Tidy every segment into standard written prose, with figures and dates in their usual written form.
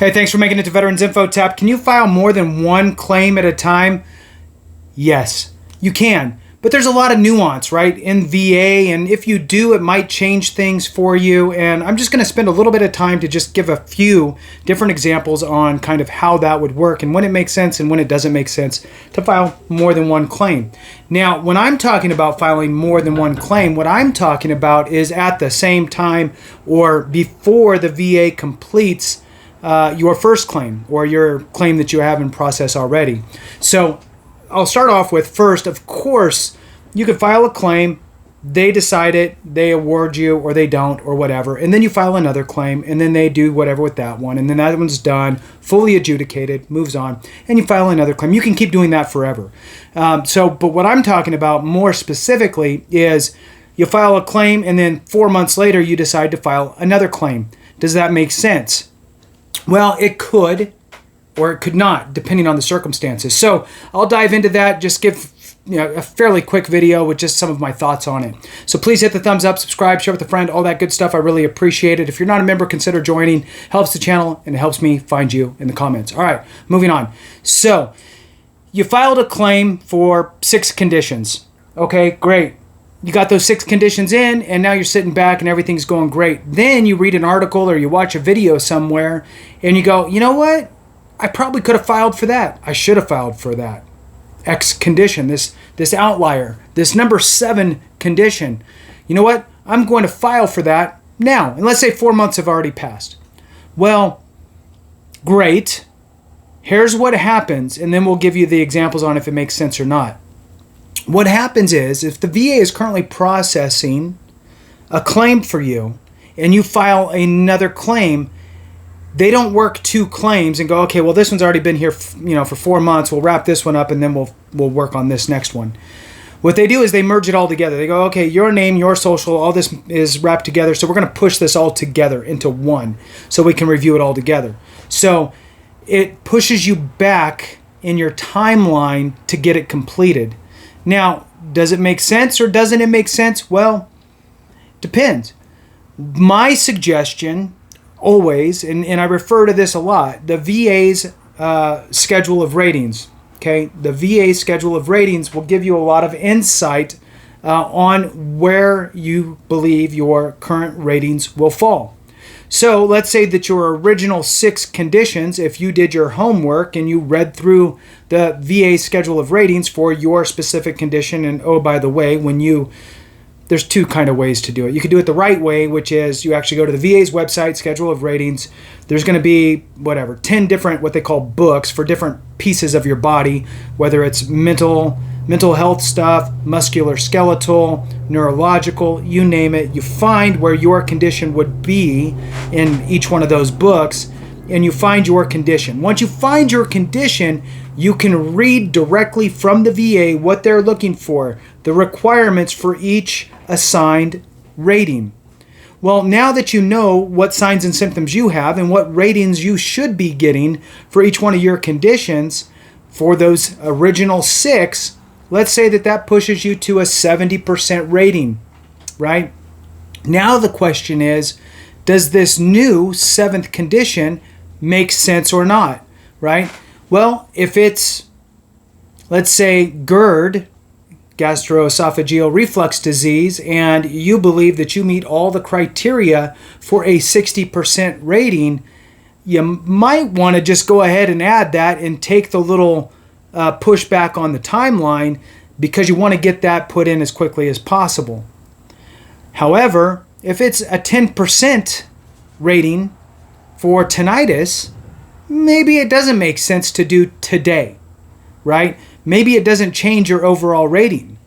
Hey, thanks for making it to Veterans Info Tap. Can you file more than one claim at a time? Yes, you can. But there's a lot of nuance, right, in VA, and if you do, it might change things for you. And I'm just going to spend a little bit of time to just give a few different examples on kind of how that would work and when it makes sense and when it doesn't make sense to file more than one claim. Now, when I'm talking about filing more than one claim, what I'm talking about is at the same time or before the VA completes your first claim or your claim that you have in process already. So I'll start off with first, of course, you could file a claim, they decide it, they award you or they don't or whatever, and then you file another claim and then they do whatever with that one and then that one's done, fully adjudicated, moves on, and you file another claim. You can keep doing that forever. But what I'm talking about more specifically is you file a claim and then 4 months later you decide to file another claim. Does that make sense? Well, it could, or it could not, depending on the circumstances. So I'll dive into that, just give a fairly quick video with just some of my thoughts on it. So please hit the thumbs up, subscribe, share with a friend, all that good stuff. I really appreciate it. If you're not a member, consider joining. Helps the channel and it helps me find you in the comments. All right, moving on. So you filed a claim for 6 conditions. Okay, great. You got those 6 conditions in and now you're sitting back and everything's going great. Then you read an article or you watch a video somewhere and you go, you know what? I probably could have filed for that. I should have filed for that. X condition, this outlier, this number 7 condition. You know what? I'm going to file for that now. And let's say 4 months have already passed. Well, great. Here's what happens, and then we'll give you the examples on if it makes sense or not. What happens is if the VA is currently processing a claim for you and you file another claim, they don't work 2 claims and go, okay, well, this one's already been here for 4 months. We'll wrap this one up and then we'll work on this next one. What they do is they merge it all together. They go, okay, your name, your social, all this is wrapped together. So we're going to push this all together into one so we can review it all together. So it pushes you back in your timeline to get it completed. Now, does it make sense or doesn't it make sense? Well, depends. My suggestion always, and I refer to this a lot, the VA's schedule of ratings. Okay, the VA schedule of ratings will give you a lot of insight on where you believe your current ratings will fall. So let's say that your original 6 conditions, if you did your homework and you read through the VA schedule of ratings for your specific condition, and oh, by the way, there's 2 kind of ways to do it. You can do it the right way, which is you actually go to the VA's website, schedule of ratings. There's going to be 10 different what they call books for different pieces of your body, whether it's mental health stuff, musculoskeletal, neurological, you name it. You find where your condition would be in each one of those books, and you find your condition. Once you find your condition, you can read directly from the VA what they're looking for, the requirements for each assigned rating. Well, now that you know what signs and symptoms you have and what ratings you should be getting for each one of your conditions for those original 6, let's say that pushes you to a 70% rating, right? Now the question is, does this new 7th condition make sense or not, right? Well, if it's, let's say, GERD, gastroesophageal reflux disease, and you believe that you meet all the criteria for a 60% rating, you might want to just go ahead and add that and take the little pushback on the timeline because you want to get that put in as quickly as possible. However, if it's a 10% rating for tinnitus, maybe it doesn't make sense to do today, right? Maybe it doesn't change your overall rating.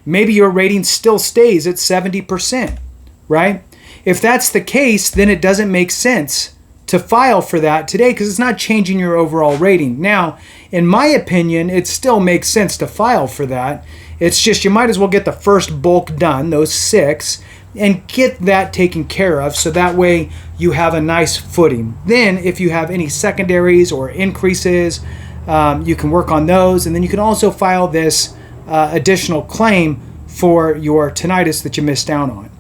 Maybe your rating still stays at 70%, right? If that's the case, then it doesn't make sense to file for that today because it's not changing your overall rating. Now, in my opinion, it still makes sense to file for that. It's just you might as well get the first bulk done, those 6, and get that taken care of so that way you have a nice footing. Then if you have any secondaries or increases, you can work on those, and then you can also file this additional claim for your tinnitus that you missed out on.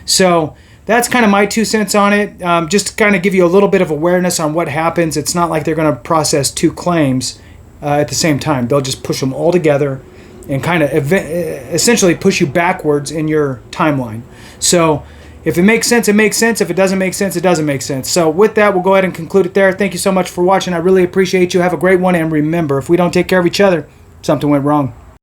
So that's kind of my 2 cents on it. Just to kind of give you a little bit of awareness on what happens. It's not like they're going to process 2 claims at the same time. They'll just push them all together and kind of essentially push you backwards in your timeline. So if it makes sense, it makes sense. If it doesn't make sense, it doesn't make sense. So with that, we'll go ahead and conclude it there. Thank you so much for watching. I really appreciate you. Have a great one. And remember, if we don't take care of each other, something went wrong.